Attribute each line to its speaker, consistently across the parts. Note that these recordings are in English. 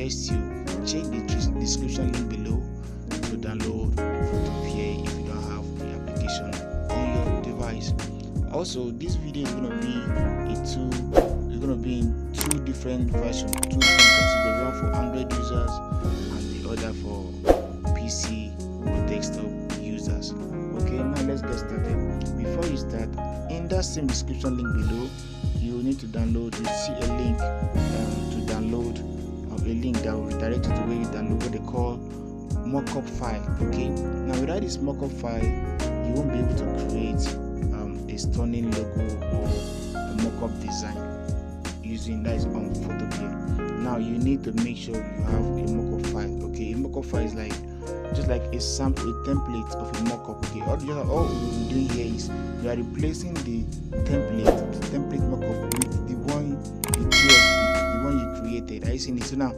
Speaker 1: suggest you check the description link below to download Photopea if you don't have the application on your device. Also, this video is going to be in two different versions, two different categories, one for Android users and the other for PC or desktop users. Okay, now let's get started. Before you start, in that same description link below, you need to download. You see a link to download, a link that will redirect you to where you download what they call mockup file. Okay, now without this mockup file, you won't be able to create a stunning logo or a mockup design using that is on Photopea. Now you need to make sure you have a mockup file. Okay, a mockup file is like just like a sample, a template of a mockup. Okay, all we're doing here is we are replacing the template mockup with the one you created. Are you seeing it? So now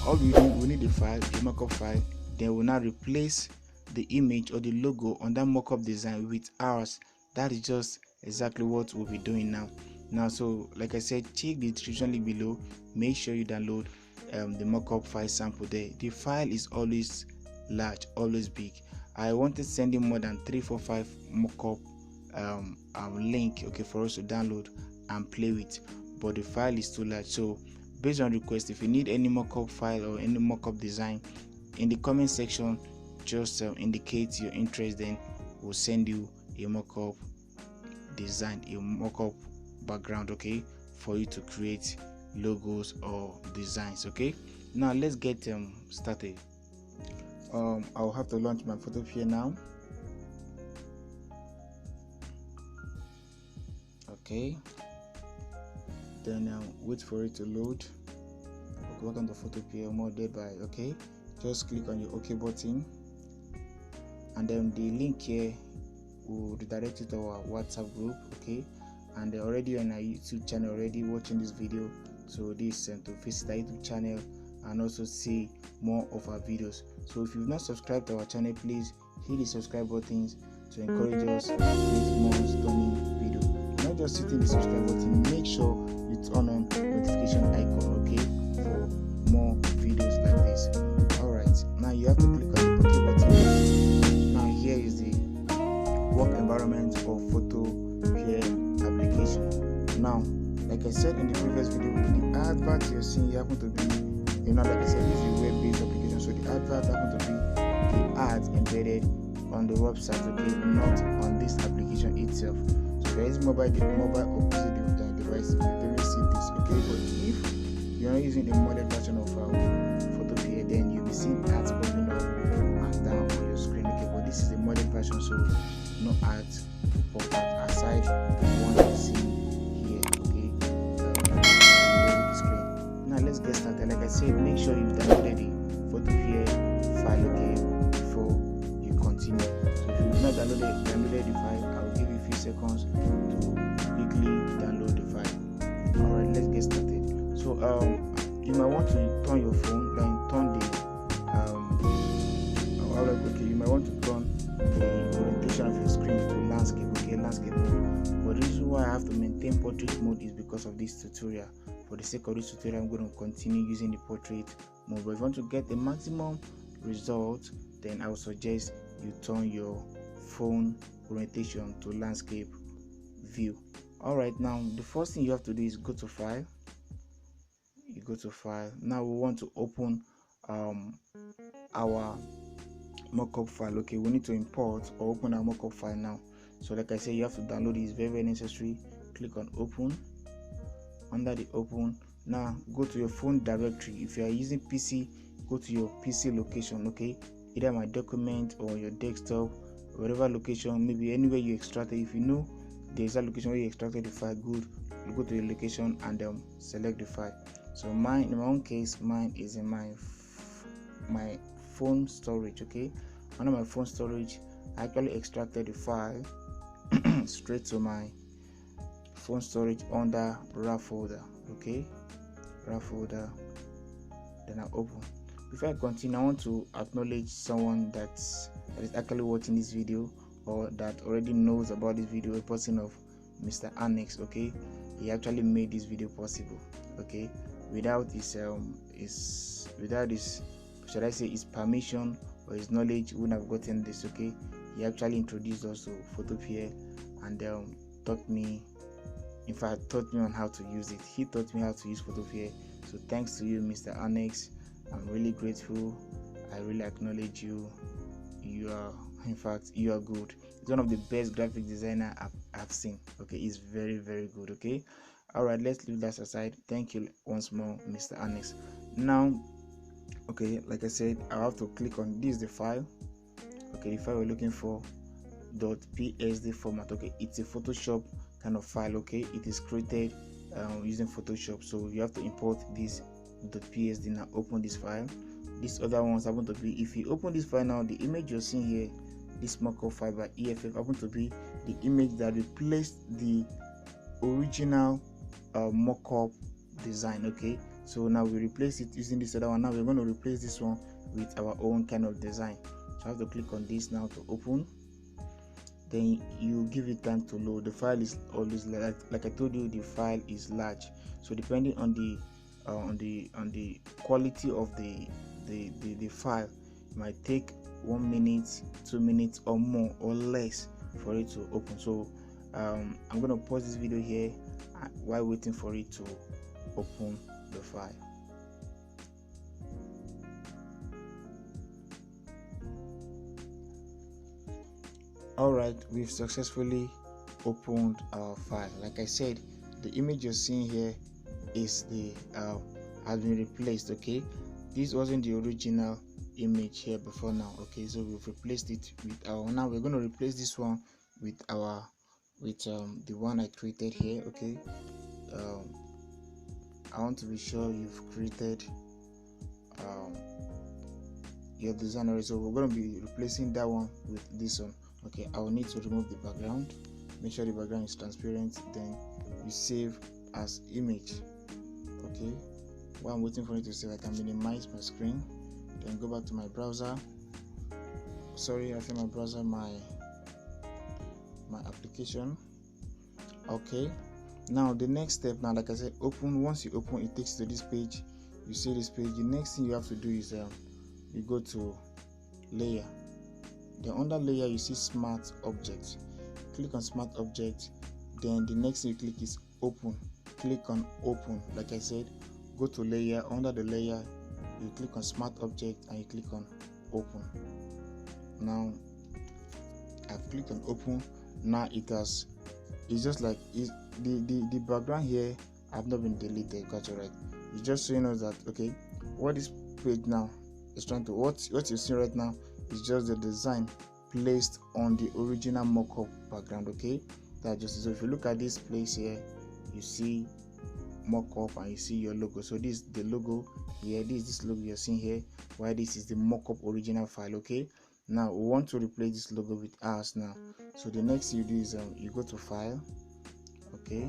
Speaker 1: all we need the file, the mockup file. Then we'll now replace the image or the logo on that mockup design with ours. That is just exactly what we'll be doing now. So like I said, check the description link below. Make sure you download the mockup file sample there. The file is always large, always big. I wanted sending more than 3-4-5 mockup link, okay, for us to download and play with, but the file is too large. So based on request, if you need any mockup file or any mockup design, in the comment section just indicate your interest, then we'll send you a mockup design, a mockup background, okay, for you to create logos or designs. Okay, now let's get started. I'll have to launch my Photopea now. Okay, then wait for it to load. Okay, welcome to Photopea modded by. Okay, just click on your OK button, and then the link here will redirect you to our WhatsApp group. Okay, and they're already on our YouTube channel already watching this video, so this to visit our YouTube channel and also see more of our videos. So if you've not subscribed to our channel, please hit the subscribe buttons to encourage us to create more stunning videos. Not just hitting the subscribe button, make sure you turn on notification icon, okay, for more videos like this. Alright, now you have to click on the OK button. Now here is the work environment of Photopea application. Now, like I said in the previous video, the advert you're seeing here happen to be, like I said, this is a web-based application, so the advert happen to be the ads embedded on the website, okay, not on this application itself. So there is mobile or PC device, you will see this, okay. But if you're not using the modern version of Photopea, then you'll be seeing ads popping up and down on your screen, okay. But this is the modern version, so no ads pop out aside the one you see here, okay. The screen. Now let's get started. Like I said, make sure you've downloaded the Photopea file, okay, before you continue. So if you've not downloaded the file, I will give you a few seconds to quickly download the file. Alright, let's get started. So you might want to turn your phone, like turn the you might want to turn the orientation of your screen to landscape, okay, landscape mode. But the reason why I have to maintain portrait mode is because of this tutorial. For the sake of this tutorial, I'm going to continue using the portrait mode. But if you want to get the maximum result, then I would suggest you turn your phone orientation to landscape view. Alright, now the first thing you have to do is go to file. You go to file. Now we want to open our mockup file. Okay, we need to import or open our mockup file now. So like I said, you have to download it. It's very necessary. Click on open. Under the open, now go to your phone directory. If you are using PC, go to your PC location, okay, either my document or your desktop, whatever location, maybe anywhere you extracted. If you know the exact location where you extracted the file, good, you go to your location and select the file. So in my own case, mine is in my phone storage, okay. Under my phone storage, I actually extracted the file straight to my phone storage under RAW folder, okay, RAW folder. Then I open. Before I continue, I want to acknowledge someone that is actually watching this video, or that already knows about this video, a person of Mr. Annex, okay. He actually made this video possible, okay. without his without his, should I say, his permission or his knowledge, we wouldn't have gotten this. Okay, he actually introduced us to Photopea and taught me, in fact taught me on how to use it. He taught me how to use Photopea. So thanks to you, Mr. Annex. I'm really grateful. I really acknowledge you. You are, in fact, you are good. It's one of the best graphic designer I've seen. Okay, it's very, very good. Okay, all right, let's leave that aside. Thank you once more, Mr. Annex. Now, okay, like I said, I have to click on this, the file. Okay, the file we're looking for, .psd format. Okay, it's a Photoshop kind of file. Okay, it is created using Photoshop, so you have to import this .psd. Now open this file. These other ones happen to be, if you open this file now, the image you're seeing here, this mockup file by EFF, happen to be the image that replaced the original mockup design. Okay, so now we replace it using this other one. Now we're going to replace this one with our own kind of design. So I have to click on this now to open. Then you give it time to load. The file is always like I told you, the file is large, so depending on the quality of the file, it might take 1 minute, 2 minutes, or more or less for it to open. So I'm going to pause this video here while waiting for it to open the file. Alright, we've successfully opened our file. Like I said, the image you're seeing here is the has been replaced. Okay, this wasn't the original image here before now. Okay, so we've replaced it with our, now we're going to replace this one with our the one I created here. Okay, I want to be sure you've created your design already, so we're going to be replacing that one with this one. Okay, I will need to remove the background, make sure the background is transparent, then you save as image. Okay, while I'm waiting for it to save, I can minimize my screen, then go back to my browser. Sorry, I think my browser, my application. Okay, now the next step, now like I said, open. Once you open, it takes you to this page. You see this page, the next thing you have to do is you go to layer. Then under layer you see smart objects. Click on smart object. Then the next thing you click is open. Click on open. Like I said, go to layer. Under the layer you click on smart object and you click on open. Now I've clicked on open. Now it's just like the background here have not been deleted. Got you right? It's just showing us that, okay, what this page now is trying to, what you see right now is just the design placed on the original mockup background. Okay, that just, so if you look at this place here, you see mockup and you see your logo. So this is the logo here, this logo you're seeing here, while this is the mockup original file. Okay, now we want to replace this logo with ours now. So the next thing you do is you go to file. Okay,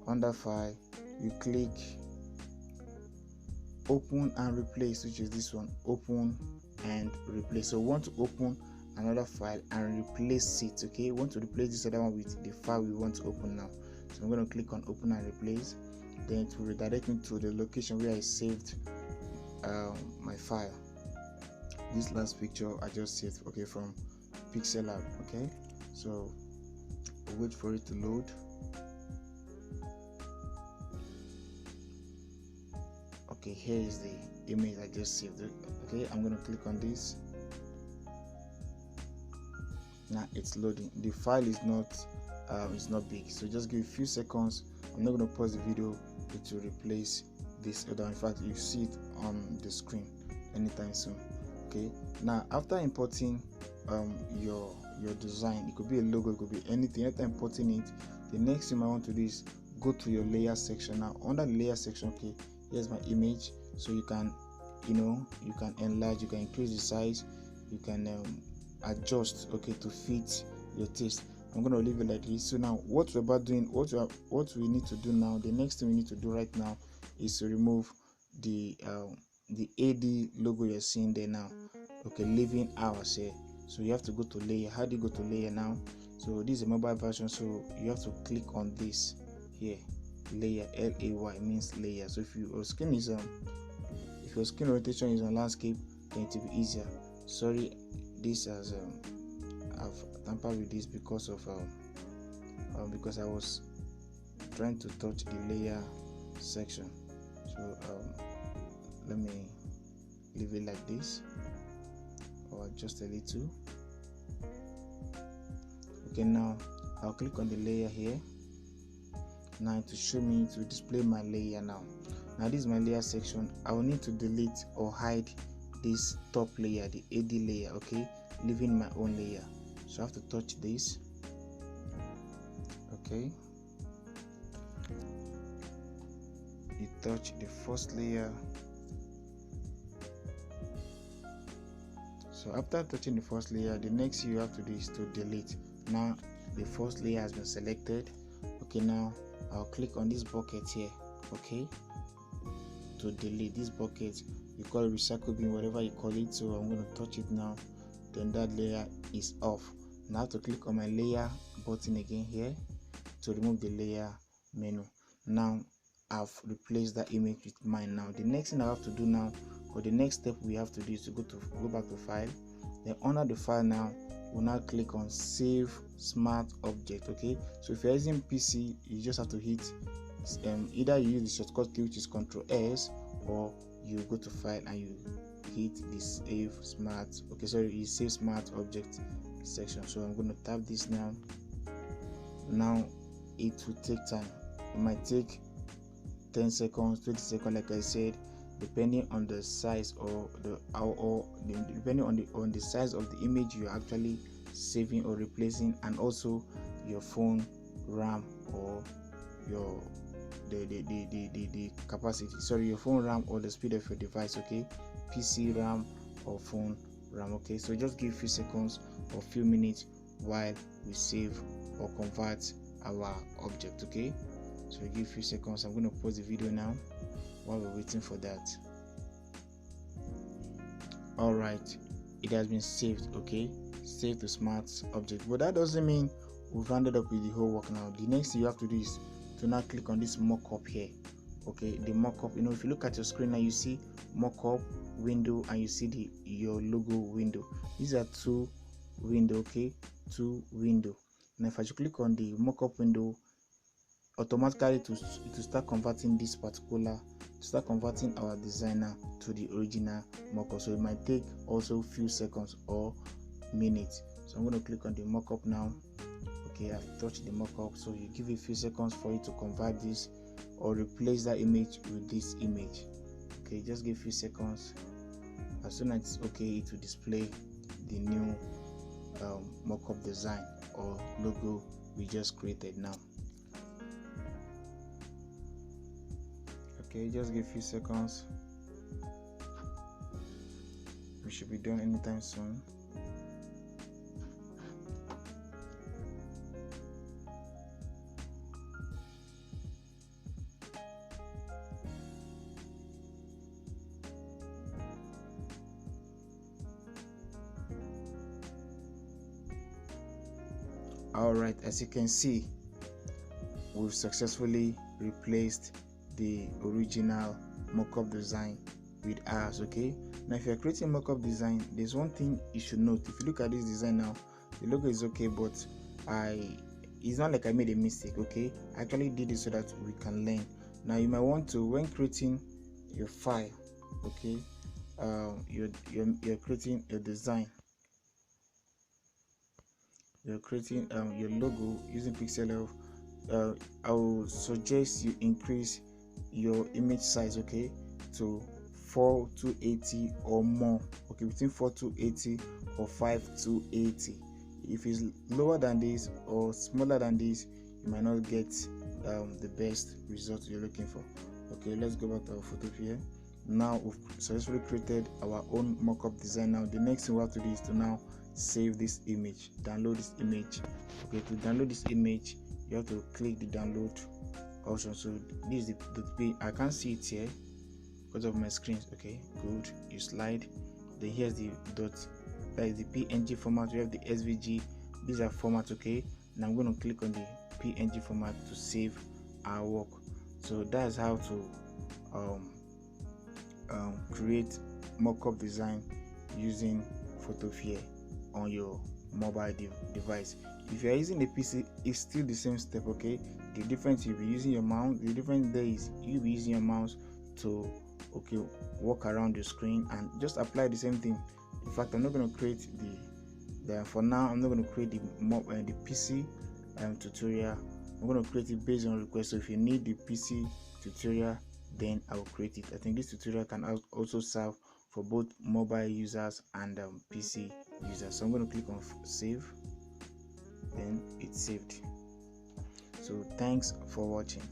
Speaker 1: under file you click open and replace, which is this one, open and replace. So we want to open another file and replace it. Okay, we want to replace this other one with the file we want to open now. So I'm going to click on open and replace. Then it will redirect me to the location where I saved my file. This last picture I just saved, okay, from Pixel Lab. Okay, so we'll wait for it to load. Okay, here is the image I just saved. Okay, I'm going to click on this. Now it's loading. The file is not big, so just give a few seconds. I'm not going to pause the video. It will replace this other. In fact, you see it on the screen anytime soon. Okay, now after importing your design, it could be a logo, it could be anything. After importing it, the next thing I want to do is go to your layer section. Now under the layer section, okay, here's my image. So you can you can enlarge, you can increase the size, you can adjust, okay, to fit your taste. I'm going to leave it like this. So now what we're about doing, what we need to do now, the next thing we need to do right now is to remove the AD logo you're seeing there now. Okay, leaving ours here. So you have to go to layer. How do you go to layer now? So this is a mobile version, so you have to click on this here. layer. LAY means layer. So if your skin is if your skin rotation is on landscape, then it will be easier. Sorry, this has I've tampered with this because of because I was trying to touch the layer section. So let me leave it like this, or just a little. Okay, now I'll click on the layer here. Now to show me to display my layer. Now this is my layer section. I will need to delete or hide this top layer, the AD layer, okay, leaving my own layer. So I have to touch this. Okay, you touch the first layer. So after touching the first layer, the next thing you have to do is to delete. Now the first layer has been selected. Okay, now I'll click on this bucket here, okay, to delete this bucket. You call it recycle bin, whatever you call it. So I'm going to touch it now. Then that layer is off. Now I have to click on my layer button again here to remove the layer menu. Now I've replaced that image with mine. Now the next thing I have to do now, or the next step we have to do, is to go back to file. Then under the file now, we'll now click on save smart object. Okay, so if you're using PC, you just have to hit either you use the shortcut key, which is Ctrl+S, or you go to file and you hit the save smart. Okay, sorry, you save smart object section. So I'm going to tap this now. Now it will take time. It might take 10 seconds, 20 seconds, like I said, depending on the size or depending on the size of the image you're actually saving or replacing, and also your phone RAM or your the capacity, sorry, your phone RAM or the speed of your device. Okay, PC RAM or phone RAM. Okay, so just give a few seconds or few minutes while we save or convert our object. Okay, so give a few seconds. I'm going to pause the video now while we're waiting for that. All right, it has been saved. Okay, save to smart object, but that doesn't mean we've rounded up with the whole work. Now the next thing you have to do is to now click on this mockup here. Okay, the mockup, you know, if you look at your screen now, you see mockup window and you see your logo window. These are two window. Okay, two window. Now if I should click on the mockup window, automatically to start converting this particular, to start converting our designer to the original mockup. So it might take also few seconds or minutes. So I'm going to click on the mockup now. Okay, I've touched the mockup, so you give it a few seconds for it to convert this or replace that image with this image. Okay, just give a few seconds. As soon as it's okay, it will display the new mockup design or logo we just created now. Okay, just give a few seconds. We should be done anytime soon. Alright, as you can see, we've successfully replaced the original mockup design with ours. Okay, now if you're creating mockup design, there's one thing you should note. If you look at this design now, the logo is okay, but it's not like I made a mistake. Okay, I actually did it so that we can learn. Now you might want to, when creating your file, okay, you're creating a design, you're creating your logo using Pixel. I will suggest you increase your image size, okay, to 4:80 or more. Okay, between 4:80 or 5:80. If it's lower than this or smaller than this, you might not get the best result you're looking for. Okay, let's go back to our Photopea. Now we've successfully created our own mockup design. Now the next thing we have to do is to now save this image, download this image. Okay, to download this image, you have to click the download option. So this is the I can't see it here because of my screen. Okay, good. You slide, then here's the dot, that is the PNG format. We have the SVG. These are formats. Okay, now I'm going to click on the PNG format to save our work. So that's how to create mock-up design using Photopea on your mobile device. If you are using a PC, it's still the same step. Okay, the difference, you'll be using your mouse. The difference there is you'll be using your mouse to walk around the screen and just apply the same thing. In fact, I'm not going to create for now. I'm not going to create the PC tutorial. I'm going to create it based on request. So if you need the PC tutorial, then I will create it. I think this tutorial can also serve for both mobile users and PC users. So I'm going to click on save, then it's saved. So thanks for watching.